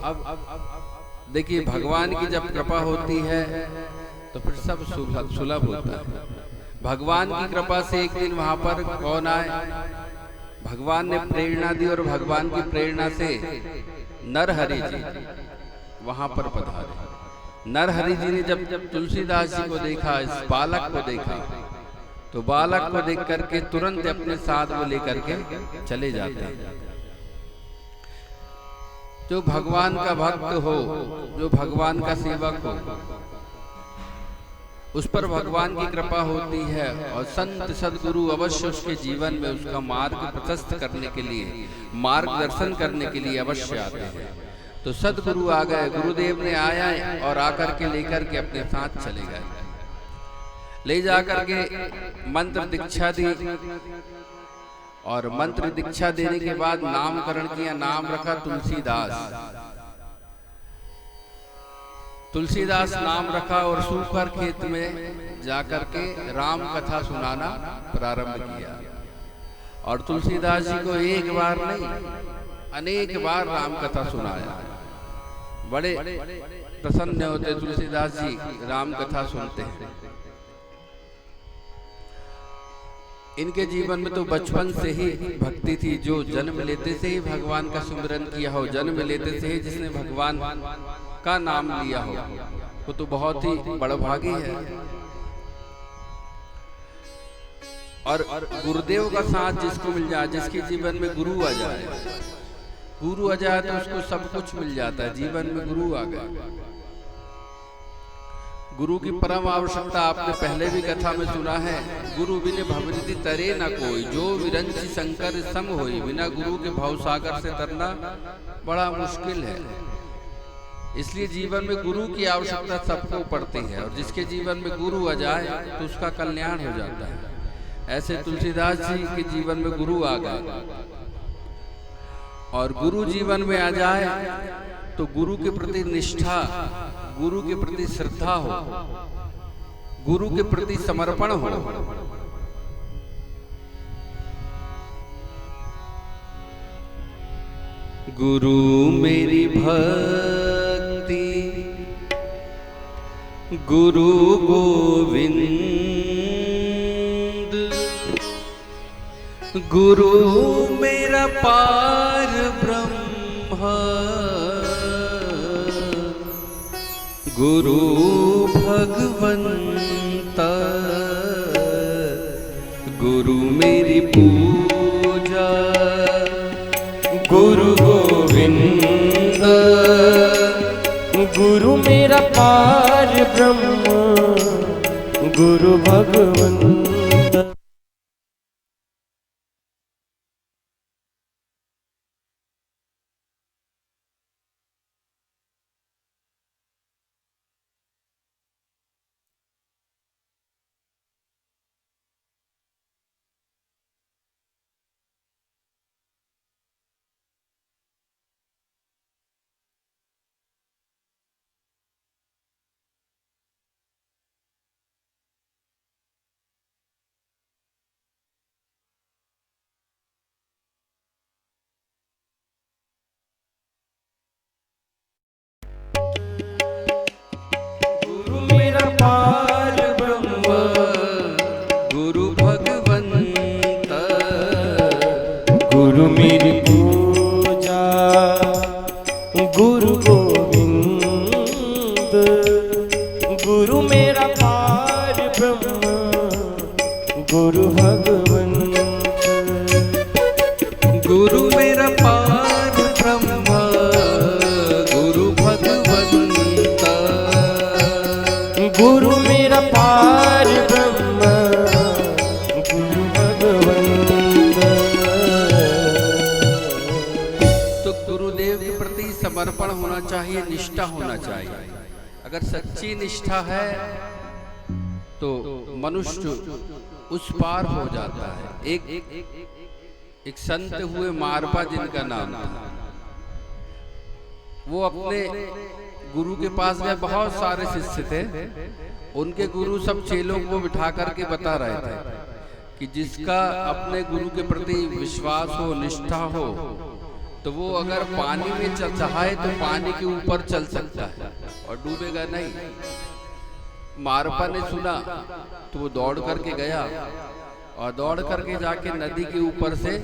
देखिए, भगवान की जब कृपा होती है तो फिर सब सुलभ होता है। भगवान की कृपा से एक दिन वहां पर कौन आए, भगवान ने प्रेरणा दी और भगवान की प्रेरणा से नरहरि जी वहां पर पधारे। नरहरि जी ने जब तुलसीदास जी को देखा, इस बालक को देखा, तो बालक को देख करके तुरंत अपने साथ में लेकर के चले जाते हैं। जो भगवान का भक्त हो, जो भगवान का सेवक हो, उस पर भगवान की कृपा होती है और संत सदगुरु अवश्य उसके जीवन में उसका मार्ग प्रशस्त करने के लिए, मार्गदर्शन करने के लिए अवश्य आते हैं। तो सदगुरु आ गए, गुरुदेव ने आया और आकर के लेकर के अपने साथ चले गए। ले जाकर के मंत्र दीक्षा दी और मंत्र दीक्षा देने के बाद नामकरण किया, नाम रखा तुलसीदास। तुलसीदास नाम रखा और सूखर खेत में जाकर के राम कथा सुनाना प्रारंभ किया। और तुलसीदास जी को एक बार नहीं अनेक बार राम कथा सुनाया। बड़े प्रसन्न होते तुलसीदास जी राम कथा सुनते हैं। इनके जीवन में तो बचपन से ही भक्ति थी। जो जन्म लेते से ही भगवान का सुमिरन किया हो, जन्म लेते से ही जिसने भगवान का नाम लिया हो, वो तो बहुत ही बड़भागी है। और गुरुदेव का साथ जिसको मिल जाए, जिसके जीवन में गुरु आ जाए, गुरु आ जाए तो उसको सब कुछ मिल जाता है। जीवन में गुरु आ गया, गुरु की परम आवश्यकता आपने पहले भी कथा में सुना है। गुरु बिन भवनिधि तरे न कोई, जो विरंची शंकर संग होई। बिना गुरु के भवसागर से तरना बड़ा मुश्किल है। इसलिए जीवन में गुरु की आवश्यकता सबको पड़ती है, और जिसके जीवन में गुरु आ जाए तो उसका कल्याण हो जाता है। ऐसे तुलसीदास जी के जीवन में गुरु आ गए, और गुरु जीवन में आ जाए तो गुरु के प्रति निष्ठा, गुरु के प्रति श्रद्धा हो, गुरु के प्रति समर्पण हो। गुरु मेरी भक्ति गुरु गोविंद, गुरु मेरा पार ब्रह्म, गुरु भगवंता, गुरु मेरी पूजा, गुरु गोविंद, गुरु मेरा पार ब्रह्म, गुरु भगवंत। गुरु मेरी पूजा, गुरु गोविंद, गुरु मेरा पार ब्रह्म, गुरु भगवंत, गुरु मेरा पार ब्रह्म, गुरु भगवंत, गुरु मेरा पार ब्रह्म, गुरु भगवंत। समर्पण होना चाहिए, निष्ठा होना चाहिए। अगर सच्ची निष्ठा है तो मनुष्य उस पार हो जाता है। एक संत हुए मारपा, जिनका नाम था, वो अपने गुरु के पास गए। बहुत सारे शिष्य थे, उनके गुरु सब चेलों को बिठा करके बता रहे थे कि जिसका अपने गुरु के प्रति विश्वास हो, निष्ठा हो, तो वो अगर पानी में चल चाहे तो पानी के ऊपर चल सकता है और डूबेगा नहीं। मारपा ने सुना तो वो दौड़ करके गया और दौड़ करके जाके नदी के ऊपर से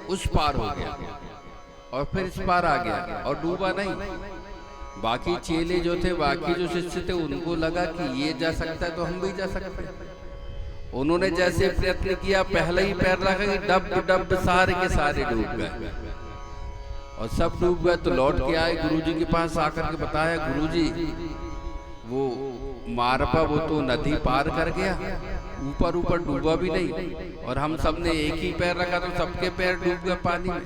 उस पार हो गया और फिर इस पार आ गया और डूबा नहीं। बाकी चेले जो थे, बाकी जो शिष्य थे, उनको लगा कि ये जा सकता है तो हम भी जा सकते हैं। उन्होंने जैसे प्रयत्न किया, पहले ही पैर रखा कि डब डब सारे के सारे डूब गए और सब डूब गए। तो लौट के आए गुरुजी के पास, आकर के बताया, गुरुजी वो मारपा वो तो नदी पार कर गया, ऊपर ऊपर डूबा भी नहीं, और हम सब ने एक ही पैर रखा तो सबके पैर डूब गए पानी में।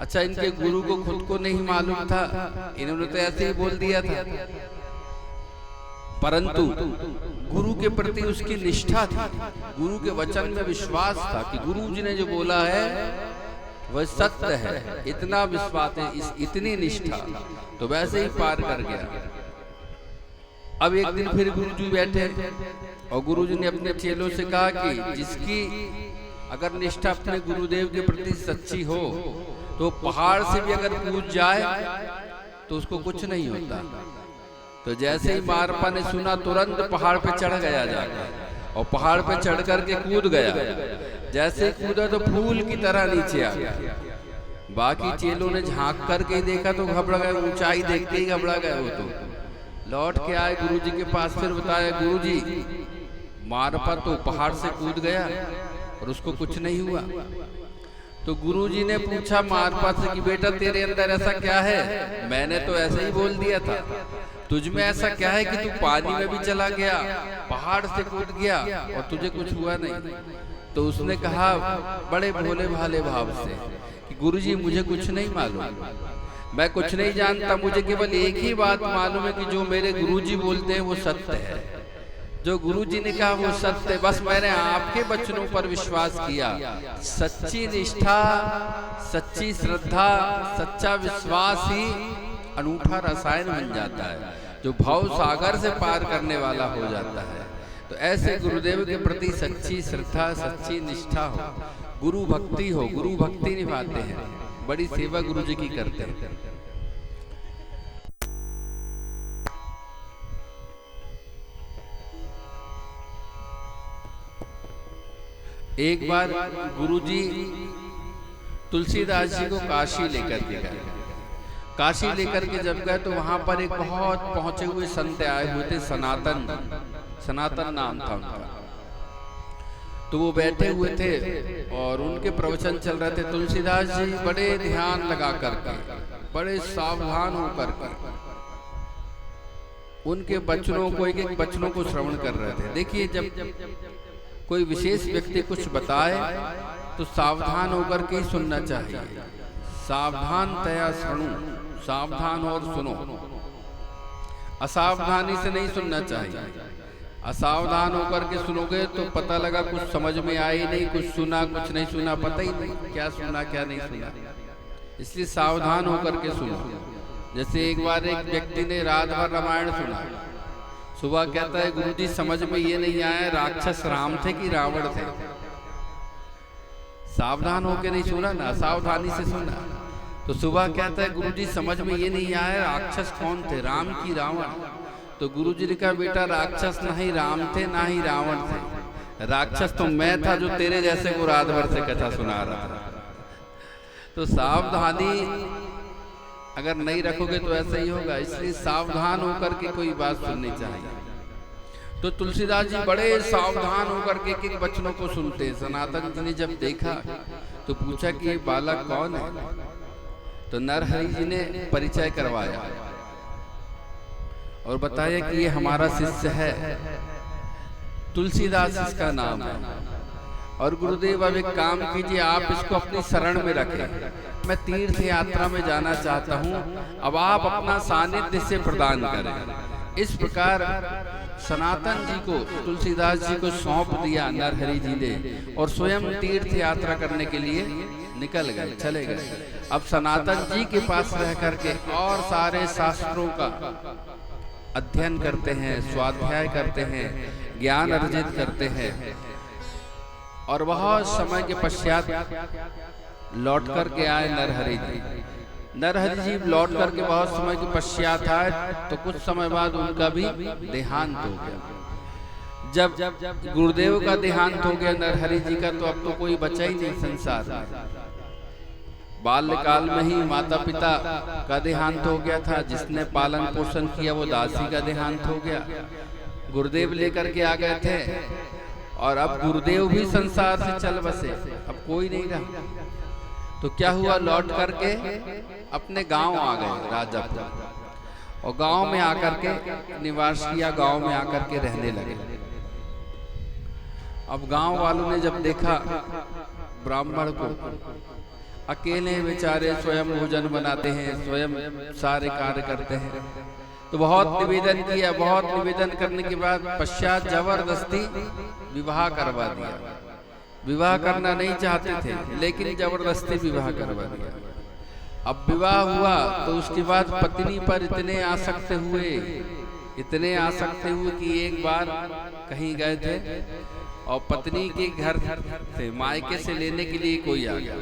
अच्छा, इनके गुरु को खुद को नहीं मालूम था, इन्होंने तो ऐसे ही बोल दिया था, परंतु गुरु के प्रति उसकी निष्ठा थी, गुरु के वचन में विश्वास था कि गुरु जी ने जो बोला है वह सत्य है। इतना विश्वास है, इतनी निष्ठा, तो वैसे ही पार कर गया। अब एक दिन फिर गुरु जी बैठे और गुरु जी ने अपने चेलों से कहा कि जिसकी अगर निष्ठा अपने गुरुदेव के प्रति सच्ची हो तो पहाड़ से भी अगर कूद जाए तो उसको कुछ नहीं होता। तो जैसे ही मारपा ने सुना तुरंत पहाड़ पे चढ़ गया जाकर, और पहाड़ पे चढ़ करके कूद गया। जैसे ही कूदा तो फूल की तरह नीचे आ गया। बाकी चेलों ने झांक करके देखा तो घबरा गए, ऊंचाई देखते ही घबरा गए। वो तो लौट के आए गुरु जी के पास, फिर बताया गुरु जी मारपा तो पहाड़ से कूद गया और उसको कुछ नहीं हुआ। तो गुरुजी ने पूछा मारपा से कि बेटा तेरे अंदर ऐसा क्या है? मैंने तो ऐसे ही बोल दिया था, तुझ में ऐसा क्या है कि तू पानी में भी चला गया, पहाड़ से कूद गया और तुझे कुछ हुआ नहीं? तो उसने कहा बड़े भोले भाले भाव से कि गुरुजी मुझे कुछ नहीं मालूम, मैं कुछ नहीं जानता, मुझे केवल एक ही बात मालूम है कि जो मेरे गुरुजी बोलते हैं वो सत्य है, जो गुरुजी ने कहा वो सत्य है। बस मैंने आपके वचनों पर विश्वास किया। सच्ची निष्ठा, सच्ची श्रद्धा, सच्चा विश्वास ही अनूठा रसायन बन जाता है, जो भव सागर से पार करने वाला हो जाता है। तो ऐसे गुरुदेव के प्रति सच्ची श्रद्धा, सच्ची निष्ठा हो, गुरु भक्ति हो, गुरु भक्ति निभाते हैं, बड़ी सेवा गुरु जी की करते हैं। एक बार गुरुजी तुलसीदास जी को काशी लेकर के गए। काशी लेकर के जब गए तो वहां पर एक बहुत पहुंचे हुए संत आए हुए थे, सनातन नाम था उनका। तो वो बैठे हुए थे और उनके प्रवचन चल रहे थे। तुलसीदास जी बड़े ध्यान लगा करके, बड़े सावधान होकर के उनके वचनों को, एक एक वचनों को श्रवण कर रहे थे। देखिए, जब कोई विशेष व्यक्ति कुछ बताए तो सावधान होकर के ही सुनना चाहिए। सावधान तया सुनो, सावधान और सुनो, असावधानी से नहीं सुनना चाहिए। असावधान होकर के सुनोगे तो पता लगा कुछ समझ में आई नहीं, कुछ सुना कुछ नहीं सुना, पता ही नहीं क्या सुना क्या नहीं सुना। इसलिए सावधान होकर के सुनो। जैसे एक बार एक व्यक्ति ने रात भर रामायण सुना, सुबह कहता है गुरुजी समझ में ये नहीं आया राक्षस राम थे कि रावण थे। सावधान होकर नहीं सुना ना, सावधानी से सुना। तो सुबह कहता है गुरुजी समझ में ये नहीं आया राक्षस कौन थे, राम की रावण? तो गुरुजी ने कहा बेटा राक्षस ना ही राम थे ना ही रावण थे, राक्षस तो मैं था जो तेरे जैसे को रात भर से कथा सुना रहा था। तो सावधानी अगर नहीं रखोगे तो ऐसा ही होगा। इसलिए सावधान होकर के कोई बात सुननी चाहिए। तो तुलसीदास जी बड़े सावधान होकर के एक वचनों को सुनते। सनातन जी ने जब देखा तो पूछा कि ये बालक कौन है? तो नरहरि जी ने परिचय करवाया और बताया कि ये हमारा शिष्य है, तुलसीदास इसका नाम है। और गुरुदेव अब एक काम कीजिए, आप इसको अपनी शरण में रखें, मैं तीर्थ यात्रा में जाना चाहता हूँ, अब आप अपना सानिध्य से प्रदान करें। इस प्रकार सनातन जी को तुलसीदास जी को सौंप दिया नरहरि जी ने, और स्वयं तीर्थ यात्रा करने के लिए निकल गए, चले गए। अब सनातन जी के पास रह करके और सारे शास्त्रों का अध्ययन करते हैं, स्वाध्याय करते हैं, ज्ञान अर्जित करते हैं। और बहुत समय के पश्चात लौट कर के आए नरहरि जी। नरहरि जी लौट कर के बहुत समय के पश्चात आए तो कुछ समय बाद उनका भी देहांत हो गया। जब गुरुदेव का देहांत हो गया नरहरि जी का, तो अब तो कोई बचा ही नहीं संसार में। बाल्यकाल में ही माता पिता का देहांत हो गया था, जिसने पालन पोषण किया वो दासी का देहांत हो गया। गुरुदेव लेकर के आ गए थे और अब गुरुदेव भी संसार से चल बसे, अब कोई नहीं रहा। तो क्या हुआ, लौट करके अपने गांव आ गए राजापुर, और गांव में आकर के निवास किया, गांव में आकर के रहने लगे। अब गांव वालों ने जब देखा ब्राह्मण को, अकेले बेचारे स्वयं भोजन बनाते हैं, स्वयं सारे कार्य करते हैं। तो बहुत निवेदन किया, बहुत निवेदन करने के बाद पश्चात जबरदस्ती विवाह करवा दिया। विवाह करना नहीं चाहते थे, लेकिन जबरदस्ती विवाह करवा दिया। अब विवाह हुआ तो उसके बाद पत्नी पर इतने आसक्त हुए कि एक बार कहीं गए थे और पत्नी के घर से मायके से लेने के लिए कोई आ गया,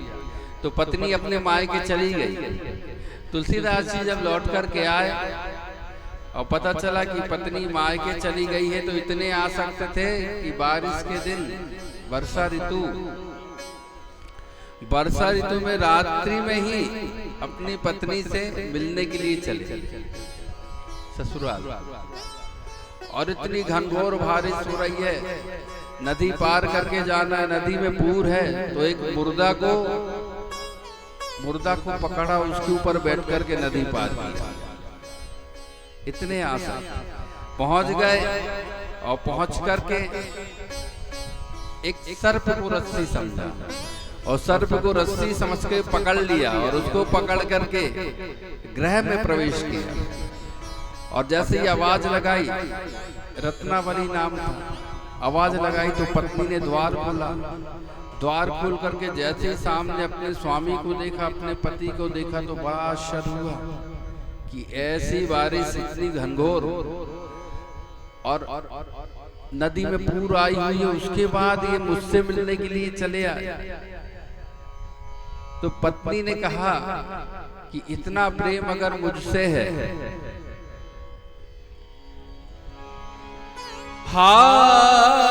तो पत्नी अपने मायके चली गई। तुलसीदास जी जब लौट कर के आए और पता चला कि पत्नी मायके चली गई है, तो इतने आसक्त थे कि बारिश के दिन वर्षा ऋतु में रात्रि में ही अपनी पत्नी से मिलने के लिए चले ससुराल। और इतनी घनघोर बारिश हो रही है, नदी पार करके जाना है, नदी में पूर है, तो एक मुर्दा को पकड़ा, उसके ऊपर बैठ करके नदी पार किया। इतने आशा पहुंच गए और पहुंच करके एक सर्प को रस्सी समझा और सर्प को रस्सी समझ के पकड़ लिया और उसको पकड़ करके गृह में प्रवेश किया। और जैसे ही आवाज लगाई, रत्नावली नाम था, आवाज लगाई तो पत्नी ने द्वार खोला। द्वार खोल करके जैसे ही सामने अपने स्वामी को देखा, अपने पति को देखा, तो बड़ा आश्चर्य हुआ कि ऐसी बारिश इतनी घनघोर और नदी में पूर आई हुई है, उसके बाद ये मुझसे मिलने के लिए चले आए। तो पत्नी ने कहा कि इतना प्रेम अगर मुझसे है, हाड़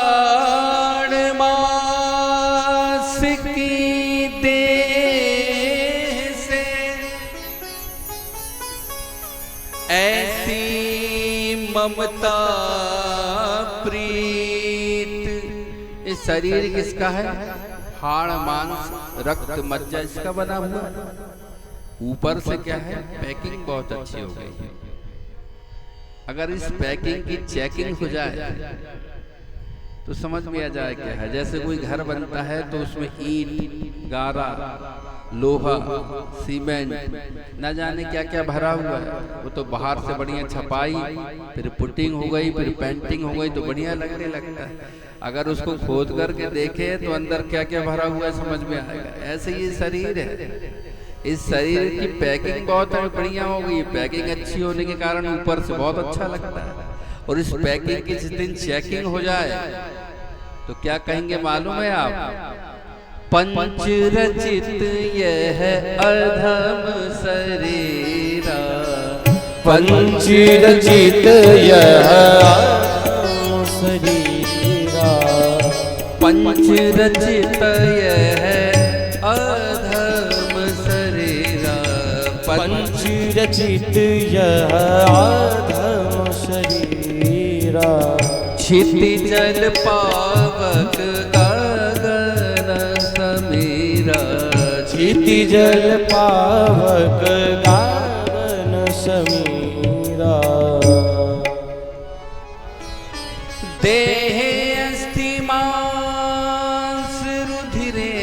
मास की देह से ऐसी ममता प्रीत। इस शरीर किसका है? हाड़ मांस रक्त मज्जा इसका बना हुआ। ऊपर से क्या है? पैकिंग बहुत अच्छी हो गई है। अगर इस पैकिंग की चेकिंग हो जाए तो समझ में आ जाए क्या है। जैसे कोई घर बनता है तो उसमें ईंट, गारा, लोहा, सीमेंट, न जाने क्या क्या भरा हुआ है। वो तो बाहर से बढ़िया छपाई, फिर पुटिंग हो गई, फिर पेंटिंग हो गई, तो बढ़िया लगने लगता है। अगर उसको खोद करके देखे तो अंदर क्या क्या भरा हुआ है समझ में आएगा। ऐसे ये शरीर है, इस शरीर की पैकिंग बहुत बढ़िया हो गई। पैकिंग अच्छी होने के कारण ऊपर से बहुत अच्छा लगता है। और इस पैकिंग की जिस दिन चेकिंग हो जाए तो क्या कहेंगे मालूम है आप? पंच रचित यह अधम शरीरा, पंच रचित यह अधम शरीरा, पंच रचित यह अधम शरीरा, पंच रचित यह अधम शरीरा। क्षिति जल पावक गगन समीरा, क्षिति जल पावक गगन समीरा। देह अस्थि मांस रुधिरे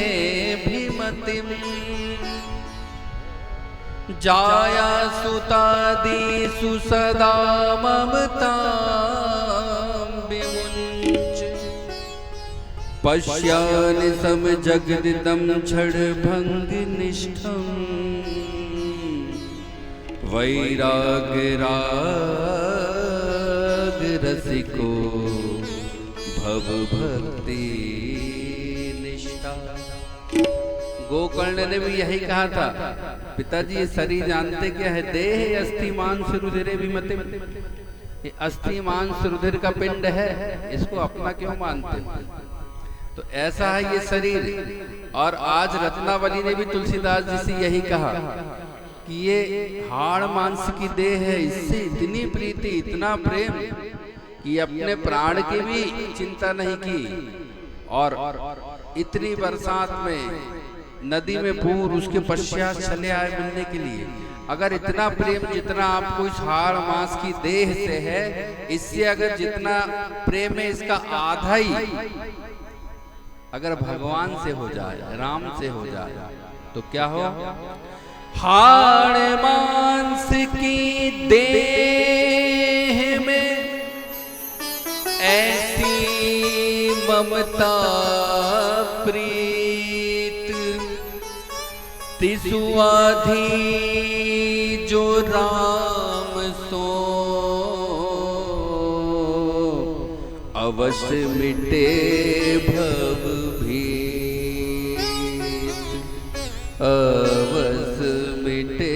भीमतिम, जाया सुतादिषु सदा ममतां विमुञ्च। पश्यामि समजगदिदं क्षणभङ्ग निष्ठं, वैराग राग रसिको भव भक्ति निष्ठा। गोकर्ण ने भी यही कहा था, पिताजी ये शरीर जानते क्या है? देह अस्थि मांस रुधिरे भीमतिम। ये अस्थि मांस रुधिर का पिंड है, इसको अपना क्यों मानते हो? तो ऐसा है ये शरीर। और आज रत्नावली ने भी तुलसीदास जी से यही कहा कि ये हाड़ मांस की देह है, इससे इतनी प्रीति, इतना प्रेम कि अपने प्राण की भी चिंता नहीं की। और इतनी बरसात में नदी में पूर, उसके पश्चात चले आए मिलने के लिए। अगर इतना प्रेम जितना आपको इस हाड़ मांस की देह से है, इससे अगर जितना प्रेम है इसका आधा ही अगर भगवान से हो जाए, राम से हो जाए, तो क्या हो? हाड़ मांस की देह में ऐसी ममता प्रीत, तिसुआधी जो राम सो, अवश्य मिटे भव भीत, अवश्य मिटे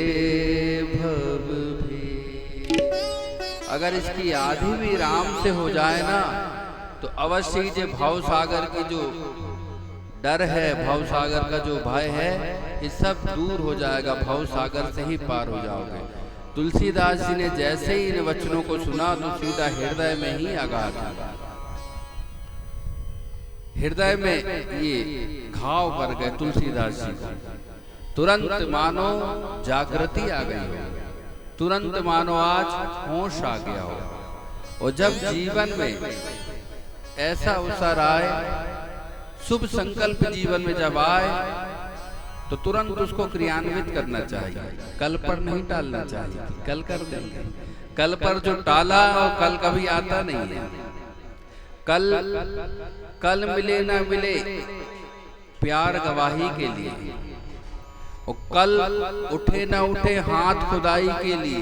भव भीत। अगर इसकी आधी भी राम से हो जाए ना, तो अवश्य ही जो भाव सागर की जो डर है, भाव सागर का जो भय है, ये सब दूर हो जाएगा। भाव सागर से ही पार हो जाओगे। तुलसीदास जी ने जैसे ही इन वचनों को सुना तो सीधा हृदय में ही आघात हुआ। हृदय में ये घाव कर गए तुलसीदास जी को। तुरंत मानो जागृति आ गई हो, तुरंत मानो आज होश आ गया हो। और जब जीवन में ऐसा अवसर आए, शुभ संकल्प जीवन में जब आए, तो तुरंत उसको क्रियान्वित करना चाहिए। कल पर नहीं टालना चाहिए। कल कर देंगे, कल पर जो टाला और कल कभी आता नहीं है। कल मिले ना मिले प्यार गवाही के लिए, और कल उठे ना उठे हाथ खुदाई के लिए,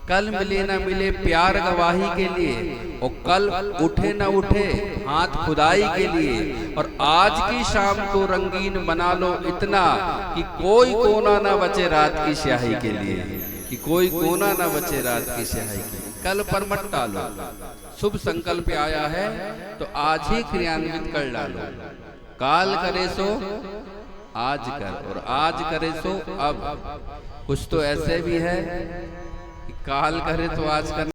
कल मिले ना मिले प्यार गवाही के लिए, और कल उठे ना उठे हाथ खुदाई के लिए। और आज की शाम को रंगीन बना लो इतना कि कोई कोना ना बचे रात की स्याही के लिए, कि कोई कोना ना बचे रात की स्याही के लिए। कल पर मत टालो। शुभ संकल्प आया है तो आज ही क्रियान्वित कर डालो। काल करे सो आज कर, और आज करे सो अब। कुछ तो ऐसे भी है कि काल करे तो आज कर